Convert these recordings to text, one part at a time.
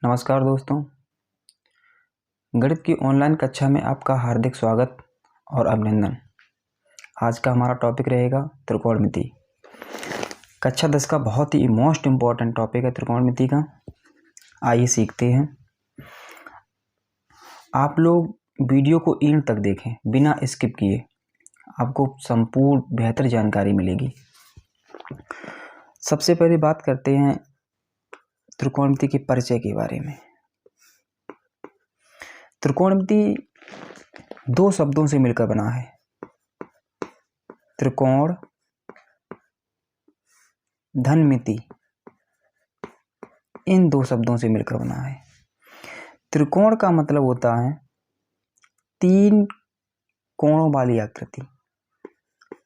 नमस्कार दोस्तों, गणित की ऑनलाइन कक्षा में आपका हार्दिक स्वागत और अभिनंदन। आज का हमारा टॉपिक रहेगा त्रिकोणमिति। कक्षा 10 का बहुत ही मोस्ट इम्पॉर्टेंट टॉपिक है त्रिकोणमिति का। आइए सीखते हैं। आप लोग वीडियो को एंड तक देखें बिना स्किप किए, आपको संपूर्ण बेहतर जानकारी मिलेगी। सबसे पहले बात करते हैं त्रिकोणमिति के परिचय के बारे में। त्रिकोणमिति दो शब्दों से मिलकर बना है, त्रिकोण धनमिति। इन दो शब्दों से मिलकर बना है। त्रिकोण का मतलब होता है तीन कोणों वाली आकृति।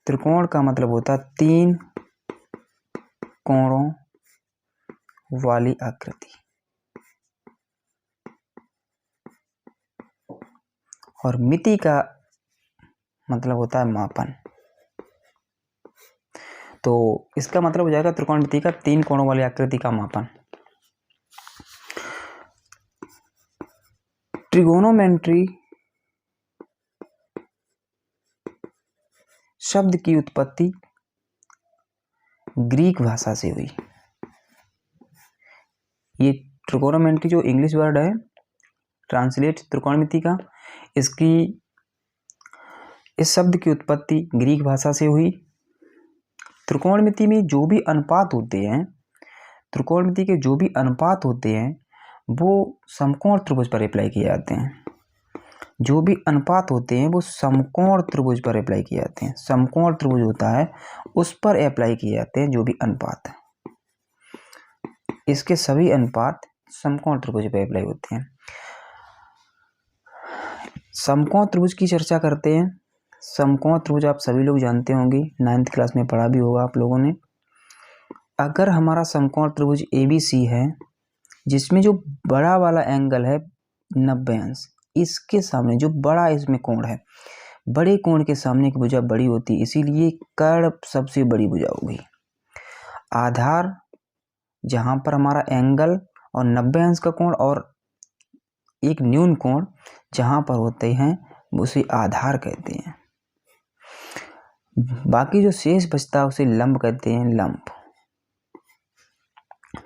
त्रिकोण का मतलब होता है तीन कोणों वाली आकृति। और मिति का मतलब होता है मापन। तो इसका मतलब हो जाएगा त्रिकोणमिति का तीन कोणों वाली आकृति का मापन। ट्रिगोनोमेट्री शब्द की उत्पत्ति ग्रीक भाषा से हुई। ये ट्रिगोनोमेट्री जो इंग्लिश वर्ड है, ट्रांसलेट त्रिकोणमिति का, इस शब्द की उत्पत्ति ग्रीक भाषा से हुई। त्रिकोणमिति में जो भी अनुपात होते हैं, त्रिकोणमिति के जो भी अनुपात होते हैं वो समकोण त्रिभुज पर अप्लाई किए जाते हैं। जो भी अनुपात होते हैं वो समकोण त्रिभुज पर अप्लाई किए जाते हैं। समकोण त्रिभुज होता है उस पर अप्लाई किए जाते हैं जो भी अनुपात है। इसके सभी अनुपात समकोण त्रिभुज पर अप्लाई होते हैं। समकोण त्रिभुज की चर्चा करते हैं। समकोण त्रिभुज आप सभी लोग जानते होंगे, 9th क्लास में पढ़ा भी होगा आप लोगों ने। अगर हमारा समकोण त्रिभुज ABC है, जिसमें जो बड़ा वाला एंगल है 90 अंश, इसके सामने जो बड़ा इसमें कोण है, बड़े कोण के सामने की भुजा बड़ी होती है, इसीलिए कर्ण सबसे बड़ी भुजा होगी। आधार जहां पर हमारा एंगल और 90 अंश का कोण और एक न्यून कोण जहां पर होते हैं उसे आधार कहते हैं। बाकी जो शेष बचता है उसे लंब कहते हैं, लंब।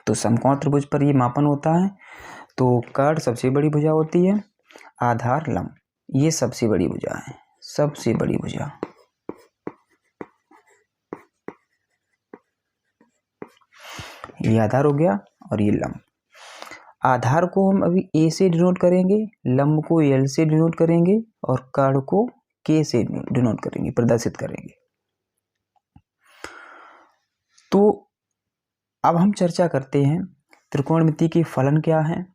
तो समकोण त्रिभुज पर ये मापन होता है। तो कर्ण सबसे बड़ी भुजा होती है, आधार लंब, ये सबसे बड़ी भुजा है, सबसे बड़ी भुजा। ये आधार हो गया और ये लंब। आधार को हम अभी A से डिनोट करेंगे, लंब को L से डिनोट करेंगे और कर्ण को K से डिनोट करेंगे, प्रदर्शित करेंगे। तो अब हम चर्चा करते हैं त्रिकोणमिति के फलन क्या है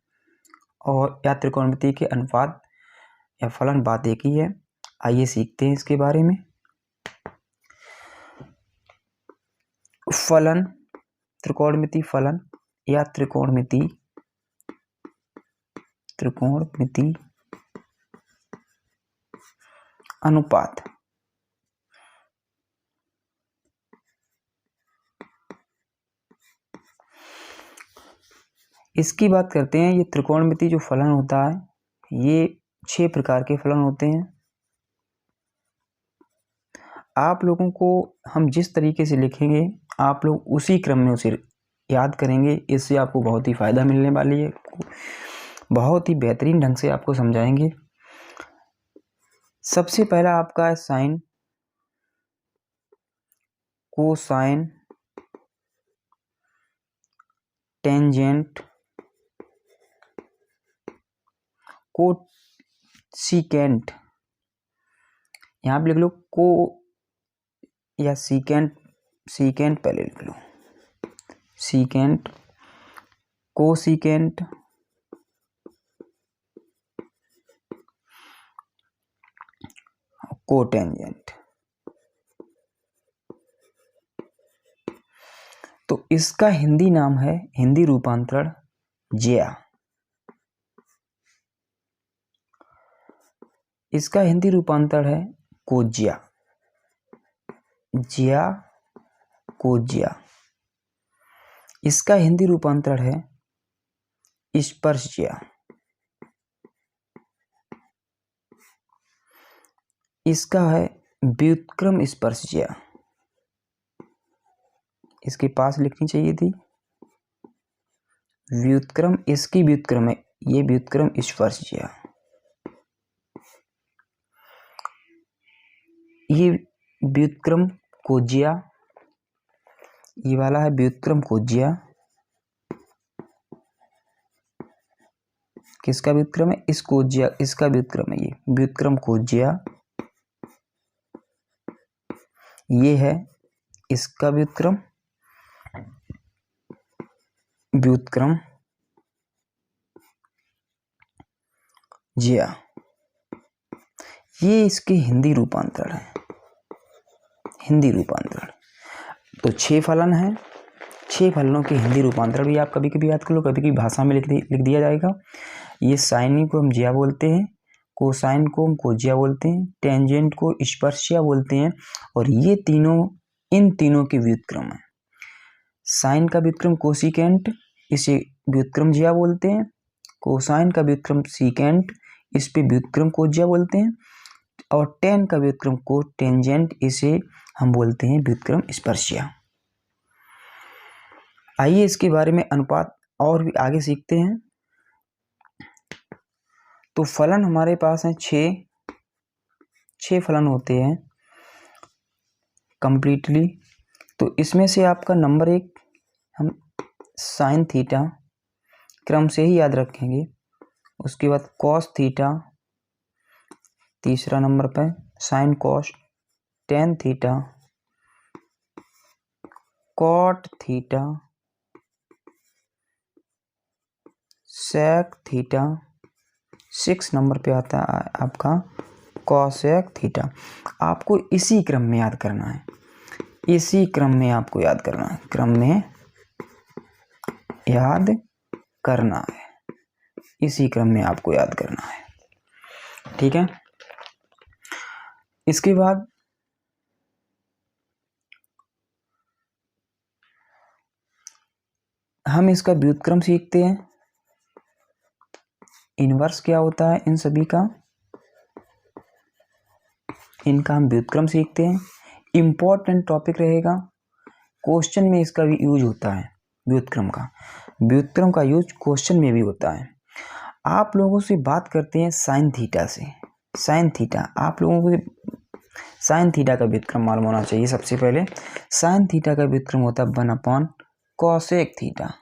और या त्रिकोणमिति के अनुपात या फलन बात एक ही है। आइए सीखते हैं इसके बारे में। फलन, त्रिकोणमिति फलन या त्रिकोणमिति अनुपात। इसकी बात करते हैं। ये त्रिकोणमिति जो फलन होता है ये 6 प्रकार के फलन होते हैं। आप लोगों को हम जिस तरीके से लिखेंगे आप लोग उसी क्रम में उसे याद करेंगे। इससे आपको बहुत ही फायदा मिलने वाली है, बहुत ही बेहतरीन ढंग से आपको समझाएंगे। सबसे पहला आपका है साइन, कोसाइन, टेंजेंट, कोसिकेंट। यहाँ पे लिख लो को या सीकेंट, सीकेंट पहले लिख लो, सीकेंट, कोसिकेंट, कोटेंजेंट। तो इसका हिंदी नाम है, हिंदी रूपांतरण ज्या। इसका हिंदी रूपांतरण है कोज्या, ज्या कोज्या। इसका हिंदी रूपांतरण है स्पर्शज्या, इसका है व्युत्क्रम स्पर्शज्या, इसके पास लिखनी चाहिए थी व्युत्क्रम, इसकी व्युत्क्रम है, ये व्युत्क्रम स्पर्शज्या। ये व्युत्क्रम कोज्या, ये वाला है व्युत्क्रम कोज्या, किसका व्युत्क्रम है, इस कोज्या, इसका व्युत्क्रम है ये व्युत्क्रम कोज्या। ये है इसका व्युत्क्रम, व्युत्क्रम ज्या। ये इसके हिंदी रूपांतरण है, हिंदी रूपांतरण। तो 6 फलन है, 6 फलनों के हिंदी रूपांतरण भी आप कभी कभी याद कर लो, कभी कभी भाषा में लिख दिया जाएगा। ये साइन को हम ज्या बोलते हैं, कोसाइन को हम कोज्या बोलते हैं, टेंजेंट को स्पर्शज्या बोलते हैं, और ये तीनों, इन तीनों के व्युत्क्रम है। साइन का व्युत्क्रम कोसिकेंट, इसे व्युत्क्रम ज्या बोलते हैं। कोसाइन का व्युत्क्रम सीकेंट, इस पे व्युत्क्रम कोज्या बोलते हैं। और टेन का व्युत्क्रम को टेंजेंट, इसे हम बोलते हैं व्युत्क्रम स्पर्शज्या। आइए इसके बारे में अनुपात और भी आगे सीखते हैं। तो फलन हमारे पास हैं 6 फलन होते हैं कंप्लीटली। तो इसमें से आपका नंबर 1 हम साइन थीटा क्रम से ही याद रखेंगे, उसके बाद कॉस थीटा, तीसरा नंबर पर sin cos, tan theta, cot theta, sec theta, 6 number पे आता है आपका कॉसेक थीटा। आपको इसी क्रम में याद करना है, इसी क्रम में आपको याद करना है, क्रम में याद करना है, इसी क्रम में आपको याद करना है, ठीक है। इसके बाद हम इसका व्युत्क्रम सीखते हैं। इनवर्स क्या होता है इन सभी का, इनका हम व्युत्क्रम सीखते हैं। इम्पोर्टेंट टॉपिक रहेगा, क्वेश्चन में इसका भी यूज होता है, व्युत्क्रम का यूज क्वेश्चन में भी होता है। आप लोगों से बात करते हैं साइन थीटा से। साइन थीटा, आप लोगों को साइन थीटा का व्युत्क्रम मालूम होना चाहिए। सबसे पहले साइन थीटा का व्युत्क्रम होता है 1 कॉसेक थीटा।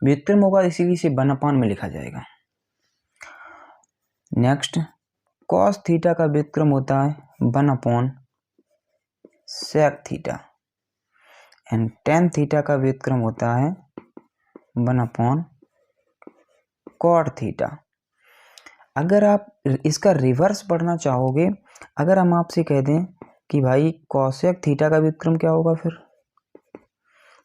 व्युत्क्रम होगा इसीलिए इसे 1 में लिखा जाएगा। नेक्स्ट कॉस थीटा का व्युत्क्रम होता है 1 sec theta. And tan theta का व्युत्क्रम होता है 1 कॉट थीटा। अगर आप इसका रिवर्स पढ़ना चाहोगे, अगर हम आपसे कह दें कि भाई कॉसेक थीटा का व्युत्क्रम क्या होगा, फिर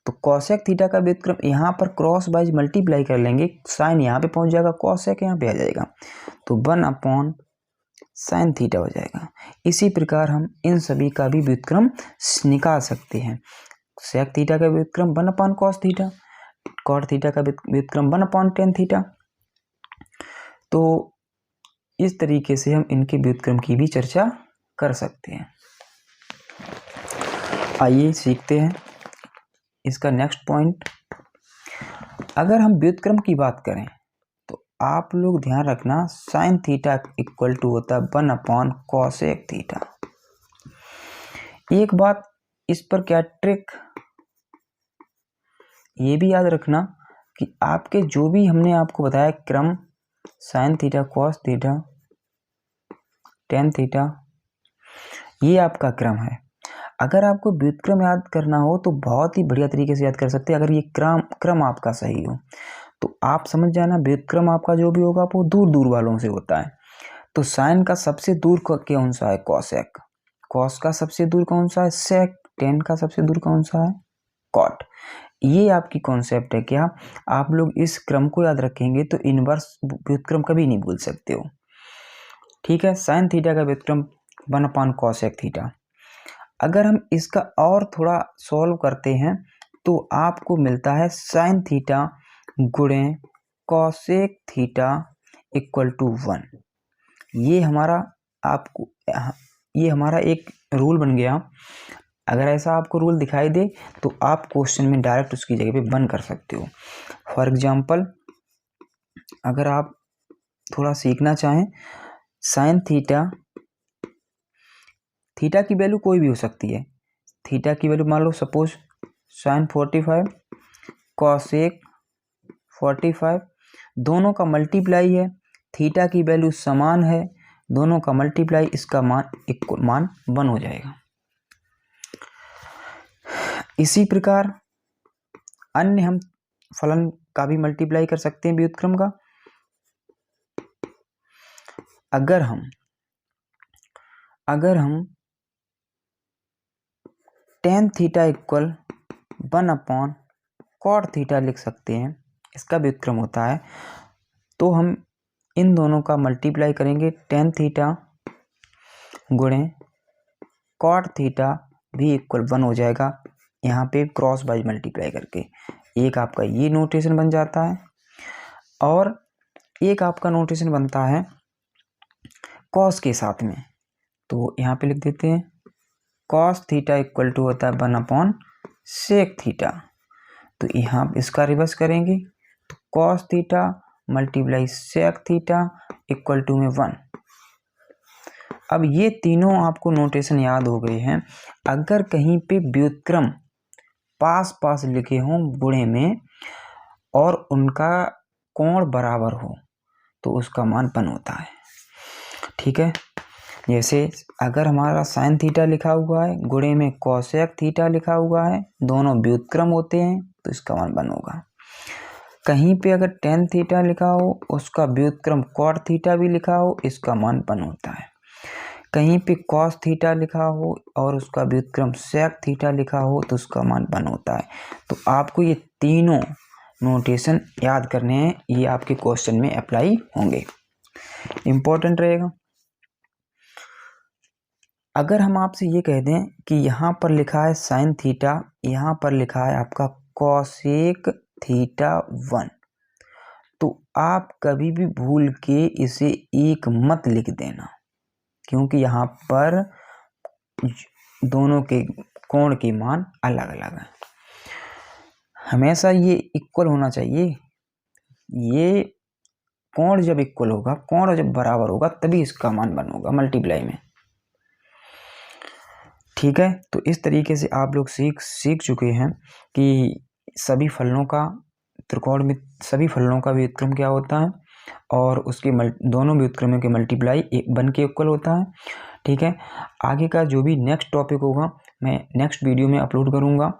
तो कॉसेक थीटा का व्युत्क्रम यहाँ पर क्रॉस वाइज मल्टीप्लाई कर लेंगे, साइन यहाँ पे पहुँच जाएगा, कॉसेक यहाँ पे आ जाएगा, तो 1 साइन थीटा हो जाएगा। इसी प्रकार हम इन सभी का भी व्युत्क्रम निकाल सकते हैं। सेक थीटा का व्युत्क्रम 1 कॉस थीटा, कॉट थीटा का व्युत्क्रम 1 टेन थीटा। तो इस तरीके से हम इनके व्युत्क्रम की भी चर्चा कर सकते हैं। आइए सीखते हैं इसका नेक्स्ट पॉइंट। अगर हम व्युत्क्रम की बात करें तो आप लोग ध्यान रखना, साइन थीटा इक्वल टू होता है 1 कॉसेक थीटा। एक बात इस पर क्या ट्रिक, ये भी याद रखना कि आपके जो भी हमने आपको बताया क्रम, sine theta, cos theta, tan theta, ये आपका क्रम है। अगर आपको व्युत्क्रम याद करना हो तो बहुत ही बढ़िया तरीके से याद कर सकते हैं। अगर ये क्रम आपका सही हो तो आप समझ जाना व्युत्क्रम आपका जो भी होगा वो दूर दूर वालों से होता है। तो साइन का सबसे दूर कौन सा है, कॉसेक। कॉस का सबसे दूर कौन सा है, सेक। टेन का सबसे दूर कौन सा है, कॉट। ये आपकी कॉन्सेप्ट है। क्या आप लोग इस क्रम को याद रखेंगे तो इनवर्स व्युत्क्रम कभी नहीं भूल सकते हो, ठीक है। साइन थीटा का व्युत्क्रम 1 कॉसेक थीटा। अगर हम इसका और थोड़ा सॉल्व करते हैं तो आपको मिलता है साइन थीटा गुणे कॉसेक थीटा इक्वल टू 1। ये हमारा एक रूल बन गया। अगर ऐसा आपको रूल दिखाई दे तो आप क्वेश्चन में डायरेक्ट उसकी जगह पे वन कर सकते हो। फॉर एग्जांपल, अगर आप थोड़ा सीखना चाहें, साइन थीटा की वैल्यू कोई भी हो सकती है। थीटा की वैल्यू मान लो सपोज साइन 45 कॉसेक 45, दोनों का मल्टीप्लाई है, थीटा की वैल्यू समान है, दोनों का मल्टीप्लाई, इसका मान 1 हो जाएगा। इसी प्रकार अन्य हम फलन का भी मल्टीप्लाई कर सकते हैं व्युत्क्रम का। अगर हम tan theta equal 1 cot theta लिख सकते हैं, इसका व्युत्क्रम होता है, तो हम इन दोनों का मल्टीप्लाई करेंगे, टेन थीटा गुणे कॉट थीटा भी इक्वल 1 हो जाएगा। यहाँ पे क्रॉस वाइज मल्टीप्लाई करके एक आपका ये नोटेशन बन जाता है, और एक आपका नोटेशन बनता है कॉस के साथ में। तो यहाँ पे लिख देते हैं कॉस थीटा इक्वल टू होता है 1 सेक थीटा। तो यहाँ इसका रिवर्स करेंगे तो cos theta multiply sec theta equal to में 1। अब ये तीनों आपको नोटेशन याद हो गए हैं। अगर कहीं पे व्युत्क्रम पास पास लिखे हों गुणे में और उनका कोण बराबर हो तो उसका मान 1 होता है। ठीक है, जैसे अगर हमारा साइन थीटा लिखा हुआ है, गुणे में कॉसेक थीटा लिखा हुआ है, दोनों व्युत्क्रम होते हैं तो इसका मान 1 होगा। कहीं पे अगर टेन थीटा लिखा हो, उसका व्युत्क्रम कॉट थीटा भी लिखा हो, इसका मान 1 होता है। कहीं पे कॉस थीटा लिखा हो और उसका व्युत्क्रम सेक थीटा लिखा हो तो उसका मान 1 होता है। तो आपको ये तीनों नोटेशन याद करने हैं, ये आपके क्वेश्चन में अप्लाई होंगे, इम्पोर्टेंट रहेगा। अगर हम आपसे ये कह दें कि यहाँ पर लिखा है साइन थीटा, यहाँ पर लिखा है आपका कॉसेक थीटा 1, तो आप कभी भी भूल के इसे एक मत लिख देना, क्योंकि यहाँ पर दोनों के कोण के मान अलग अलग हैं। हमेशा ये इक्वल होना चाहिए। ये कोण जब इक्वल होगा, कोण जब बराबर होगा, तभी इसका मान 1 होगा मल्टीप्लाई में। ठीक है, तो इस तरीके से आप लोग सीख चुके हैं कि सभी फलनों का त्रिकोण में सभी फलनों का व्युत्क्रम क्या होता है और उसके दोनों व्युत्क्रमों के मल्टीप्लाई 1 के इक्वल होता है। ठीक है, आगे का जो भी नेक्स्ट टॉपिक होगा मैं नेक्स्ट वीडियो में अपलोड करूँगा।